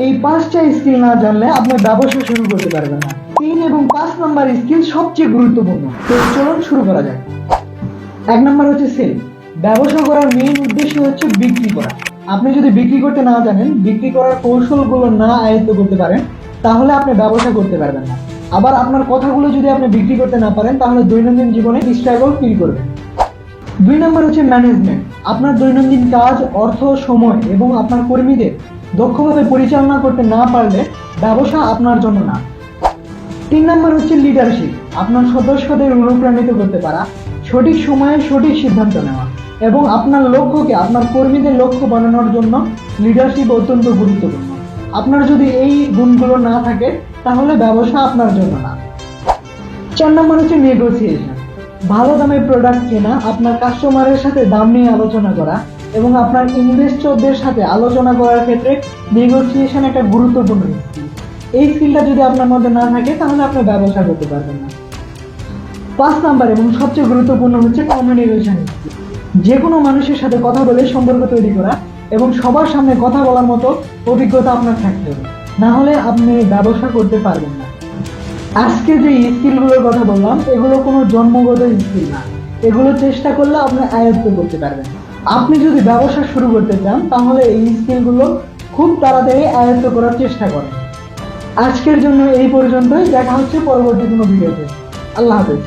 এই 5টা স্কিল না জানলে আপনি ব্যবসা শুরু করতে পারবেন না। 3 এবং 5 নাম্বার স্কিল সবচেয়ে গুরুত্বপূর্ণ। তো চলুন শুরু করা যাক। 1 নাম্বার হচ্ছে সেল। ব্যবসা করার মেইন উদ্দেশ্য হচ্ছে বিক্রি করা। আপনি যদি বিক্রি করতে না জানেন, বিক্রি করার কৌশলগুলো না আয়ত্ত করতে পারেন, তাহলে আপনি ব্যবসা করতে পারবেন না। আবার আপনার কথাগুলো যদি আপনি বিক্রি করতে না পারেন, তাহলে দৈনন্দিন জীবনে স্ট্রাগল ফিল করবেন। 2 নাম্বার হচ্ছে ম্যানেজমেন্ট। আপনার দৈনন্দিন কাজ, অর্থ, সময় এবং আপনার কর্মীদের দক্ষভাবে পরিচালনা করতে না পারলে ব্যবসা আপনার জন্য না। 3 নাম্বার হচ্ছে লিডারশিপ। আপনার সদস্যদের অনুপ্রাণিত করতে পারা, সঠিক সময়ে সঠিক সিদ্ধান্ত নেওয়া এবং আপনার লক্ষ্যকে আপনার কর্মীদের লক্ষ্য বানানোর জন্য লিডারশিপ অত্যন্ত গুরুত্বপূর্ণ। আপনার যদি এই গুণগুলো না থাকে, তাহলে ব্যবসা আপনার জন্য না। 4 নাম্বার হচ্ছে নেগোসিয়েশন। ভালো দামে প্রোডাক্ট কেনা, আপনার কাস্টমারের সাথে দাম নিয়ে আলোচনা করা এবং আপনার ইনভেস্টরদের সাথে আলোচনা করার ক্ষেত্রে নেগোসিয়েশন একটা গুরুত্বপূর্ণ স্কিল। এই স্কিলটা যদি আপনার মধ্যে না থাকে, তাহলে আপনি ব্যবসা করতে পারবেন না। 5 নাম্বার এবং সবচেয়ে গুরুত্বপূর্ণ হচ্ছে কমিউনিকেশন স্কিল। যে কোনো মানুষের সাথে কথা বলে সম্পর্ক তৈরি করা এবং সবার সামনে কথা বলার মতো অভিজ্ঞতা আপনার থাকতে হবে, না হলে আপনি ব্যবসা করতে পারবেন না। আজকে যে স্কিলগুলোর কথা বললাম, এগুলো কোনো জন্মগত স্কিল না, এগুলো চেষ্টা করলে আপনি আয়ত্ত করতে পারবেন। আপনি যদি ব্যবসা শুরু করতে চান, তাহলে এই স্কিলগুলো খুব তাড়াতাড়ি আয়ত্ত করার চেষ্টা করেন। আজকের জন্য এই পর্যন্তই। দেখা হচ্ছে পরবর্তী কোনো ভিডিওতে। আল্লাহ হাফেজ।